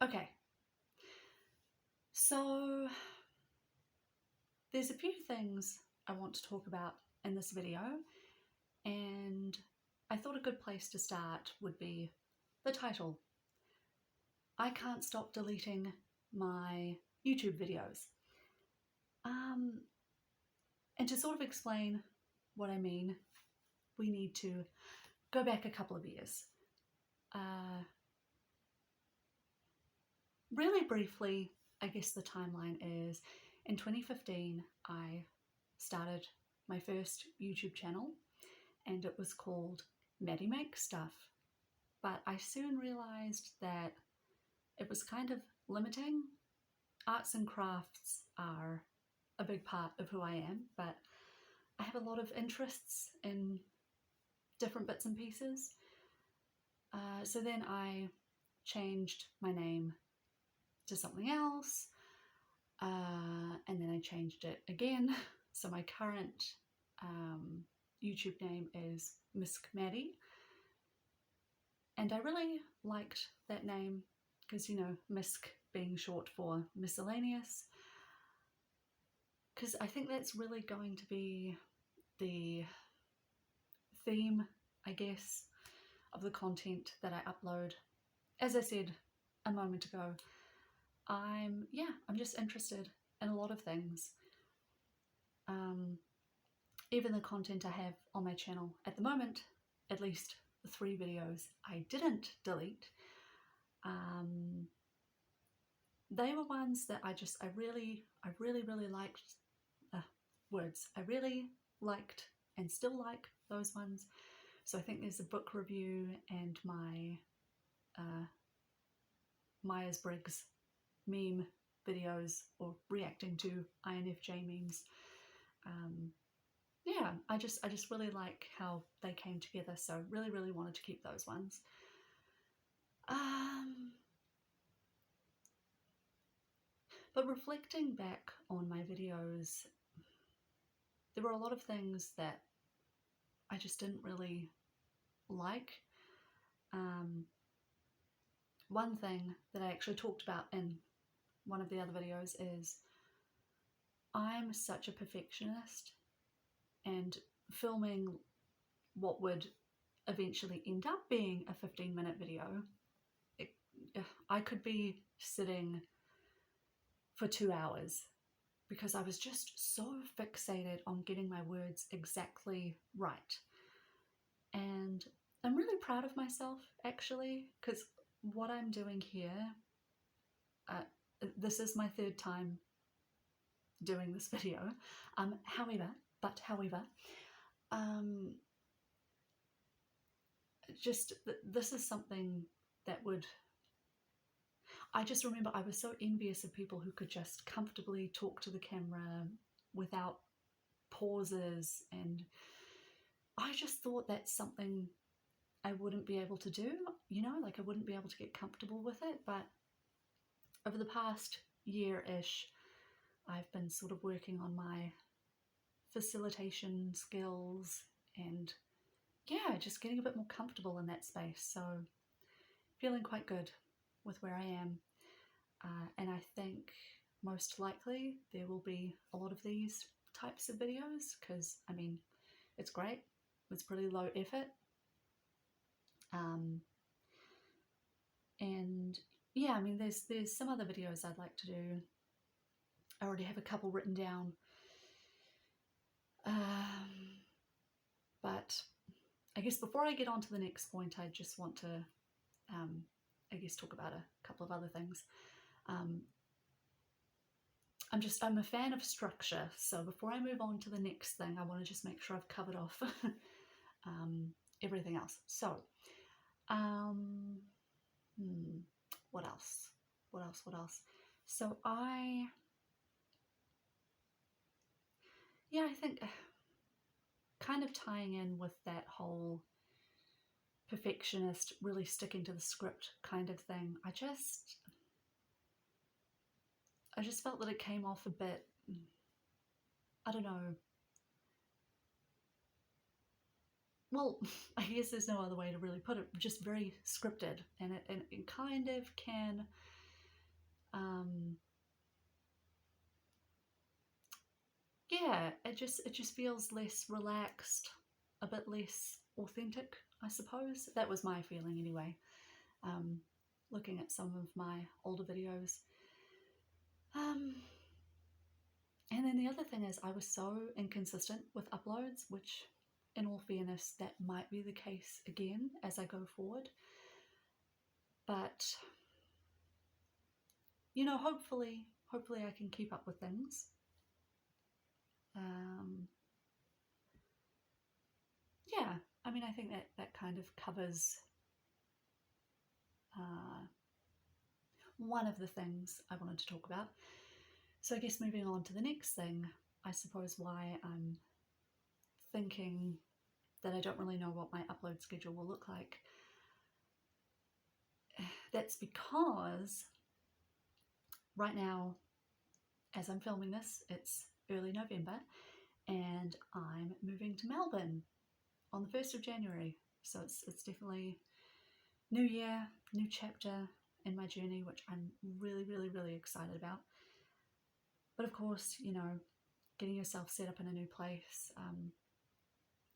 Okay, so there's a few things I want to talk about in this video, and I thought a good place to start would be the title. I can't stop deleting my YouTube videos. And to sort of explain what I mean, we need to go back a couple of years. Really briefly, I guess the timeline is in 2015, I started my first YouTube channel, and it was called Maddie Makes Stuff. But I soon realized that it was kind of limiting. Arts and crafts are a big part of who I am, but I have a lot of interests in different bits and pieces. So then I changed my name to something else, and then I changed it again. So my current YouTube name is Misk Maddie, and I really liked that name because, you know, Misk being short for miscellaneous, because I think that's really going to be the theme, I guess, of the content that I upload. As I said a moment ago, I'm just interested in a lot of things. Even the content I have on my channel at the moment, at least the 3 videos I didn't delete, they were ones that I really liked. Words. I really liked and still like those ones. So I think there's a book review and my Myers-Briggs meme videos, or reacting to INFJ memes. Yeah, I just really like how they came together, so really wanted to keep those ones. But reflecting back on my videos, there were a lot of things that I just didn't really like. One thing that I actually talked about in one of the other videos is I'm such a perfectionist, and filming what would eventually end up being a 15-minute video, I could be sitting for 2 hours because I was just so fixated on getting my words exactly right. And I'm really proud of myself, actually, because what I'm doing here, this is my 3rd time doing this video. However, just this is something that would, I just remember I was so envious of people who could just comfortably talk to the camera without pauses, and I just thought that's something I wouldn't be able to do, you know, like I wouldn't be able to get comfortable with it. But over the past year-ish, I've been sort of working on my facilitation skills and yeah, just getting a bit more comfortable in that space. So feeling quite good with where I am. And I think most likely there will be a lot of these types of videos because, I mean, it's great. It's pretty low effort. And yeah, I mean, there's some other videos I'd like to do. I already have a couple written down. But I guess before I get on to the next point, I just want to, I guess, talk about a couple of other things. I'm a fan of structure, so before I move on to the next thing, I want to just make sure I've covered off everything else. So, what else? So I think kind of tying in with that whole perfectionist, really sticking to the script kind of thing, I just felt that it came off a bit, I don't know, well, I guess there's no other way to really put it, just very scripted, and it kind of can Yeah, it just feels less relaxed, a bit less authentic, I suppose. That was my feeling anyway. Um, Looking at some of my older videos. And then the other thing is I was so inconsistent with uploads, which in all fairness, that might be the case again as I go forward. But, you know, hopefully I can keep up with things. Yeah, I mean, I think that kind of covers one of the things I wanted to talk about. So I guess moving on to the next thing, I suppose why I'm thinking that I don't really know what my upload schedule will look like. That's because right now, as I'm filming this, it's early November and I'm moving to Melbourne on the 1st of January. So it's definitely new year, new chapter in my journey, which I'm really, really, really excited about. But of course, you know, getting yourself set up in a new place,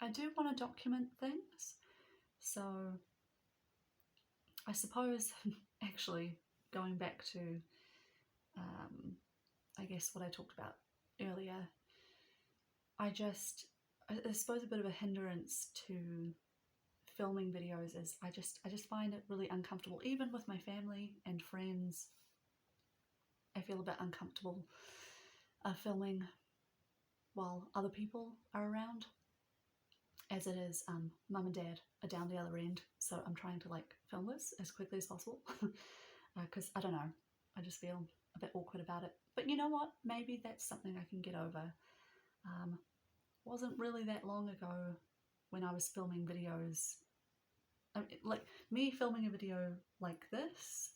I do want to document things. So I suppose actually going back to, I guess what I talked about earlier, I suppose a bit of a hindrance to filming videos is I just find it really uncomfortable. Even with my family and friends, I feel a bit uncomfortable filming while other people are around. As it is, mum and dad are down the other end, so I'm trying to like film this as quickly as possible because I don't know, I just feel a bit awkward about it. But you know what? Maybe that's something I can get over. Wasn't really that long ago when I was filming videos. Like me filming a video like this,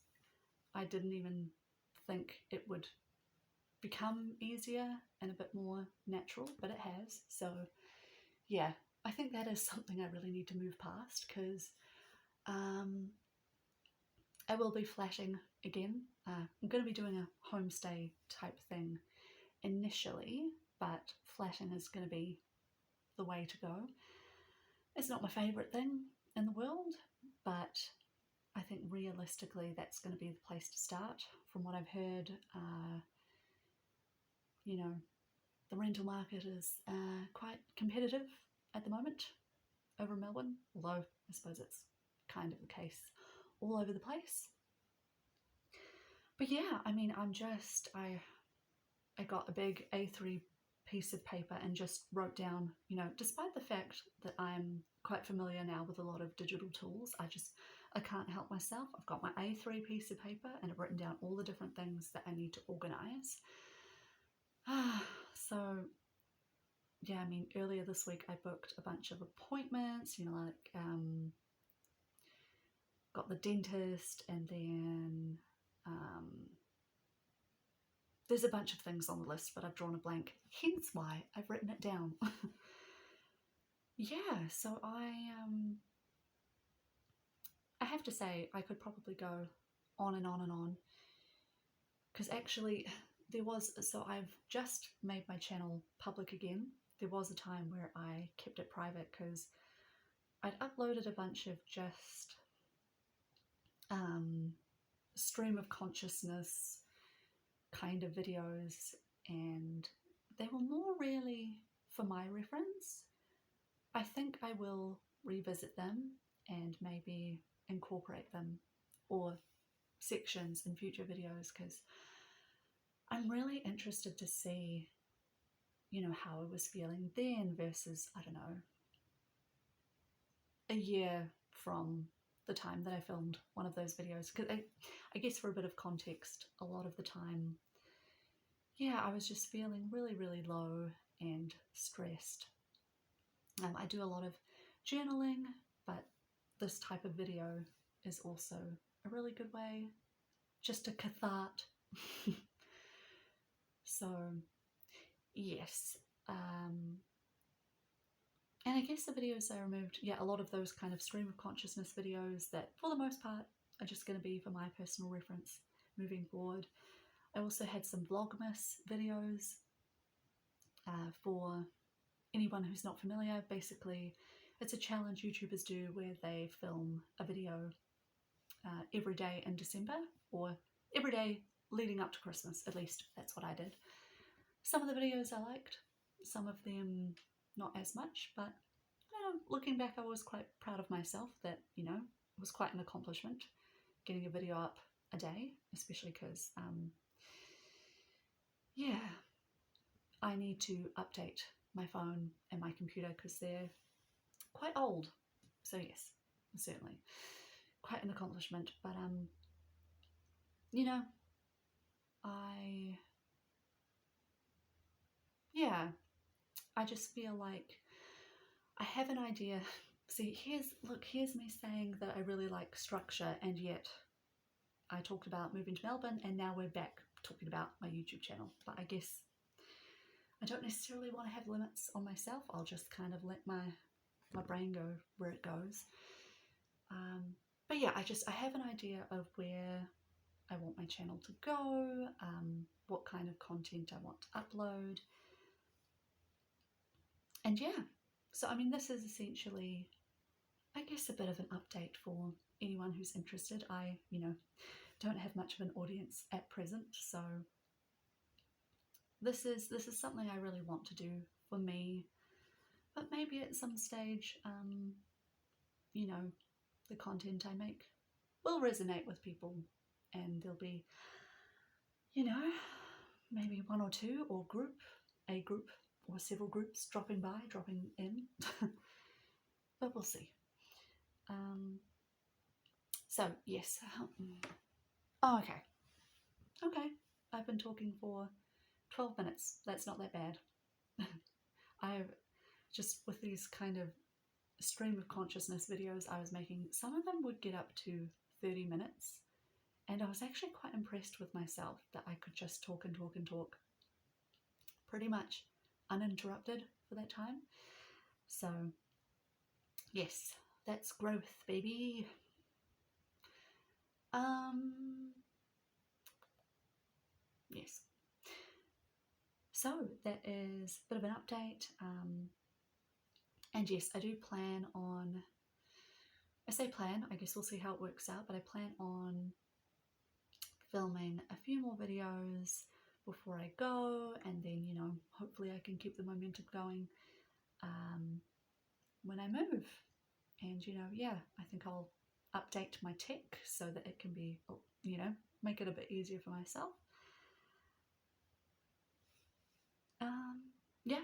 I didn't even think it would become easier and a bit more natural, but it has. So yeah, I think that is something I really need to move past because I will be flashing again. I'm going to be doing a homestay type thing initially, but flashing is going to be the way to go. It's not my favourite thing in the world, but I think realistically that's going to be the place to start. From what I've heard, you know, the rental market is quite competitive at the moment over Melbourne, although I suppose it's kind of the case all over the place. But yeah, I mean, I got a big A3 piece of paper and just wrote down, you know, despite the fact that I'm quite familiar now with a lot of digital tools, I can't help myself. I've got my A3 piece of paper and I've written down all the different things that I need to organise. So yeah, I mean, earlier this week I booked a bunch of appointments, you know, like got the dentist, and then there's a bunch of things on the list, but I've drawn a blank, hence why I've written it down. Yeah, so I have to say I could probably go on and on and on, because actually so I've just made my channel public again. There was a time where I kept it private because I'd uploaded a bunch of just stream of consciousness kind of videos, and they were more really for my reference. I think I will revisit them and maybe incorporate them or sections in future videos, because I'm really interested to see, you know, how I was feeling then versus, I don't know, a year from the time that I filmed one of those videos. Because I guess for a bit of context, a lot of the time, yeah, I was just feeling really, really low and stressed. I do a lot of journaling, but this type of video is also a really good way just to cathartic. So yes, and I guess the videos I removed, yeah, a lot of those kind of stream of consciousness videos that for the most part are just going to be for my personal reference. moving forward. I also had some Vlogmas videos. For anyone who's not familiar, basically it's a challenge YouTubers do where they film a video every day in December, or every day leading up to Christmas. At least that's what I did. Some of the videos I liked, some of them not as much, but looking back, I was quite proud of myself that, it was quite an accomplishment getting a video up a day, especially because, I need to update my phone and my computer because they're quite old. So yes, certainly quite an accomplishment, but I just feel like I have an idea. See, here's me saying that I really like structure, and yet I talked about moving to Melbourne, and now we're back talking about my YouTube channel. But I guess I don't necessarily want to have limits on myself. I'll just kind of let my brain go where it goes. But yeah, I have an idea of where I want my channel to go, what kind of content I want to upload. And yeah, so I mean, this is essentially, I guess, a bit of an update for anyone who's interested. I, don't have much of an audience at present, so this is something I really want to do for me. But maybe at some stage, the content I make will resonate with people, and there'll be, maybe one or two, or a group or several groups dropping in. But we'll see. So yes. Oh, okay, I've been talking for 12 minutes. That's not that bad. I just, with these kind of stream of consciousness videos I was making, some of them would get up to 30 minutes, and I was actually quite impressed with myself that I could just talk and talk and talk pretty much uninterrupted for that time. So yes, that's growth, baby. Yes. So that is a bit of an update. And yes, I do plan on, I say plan, I guess we'll see how it works out, but I plan on filming a few more videos before I go, and then, hopefully I can keep the momentum going when I move. And, I think I'll update my tech so that it can be, make it a bit easier for myself. Yeah,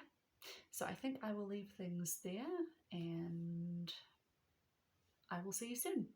so I think I will leave things there, and I will see you soon.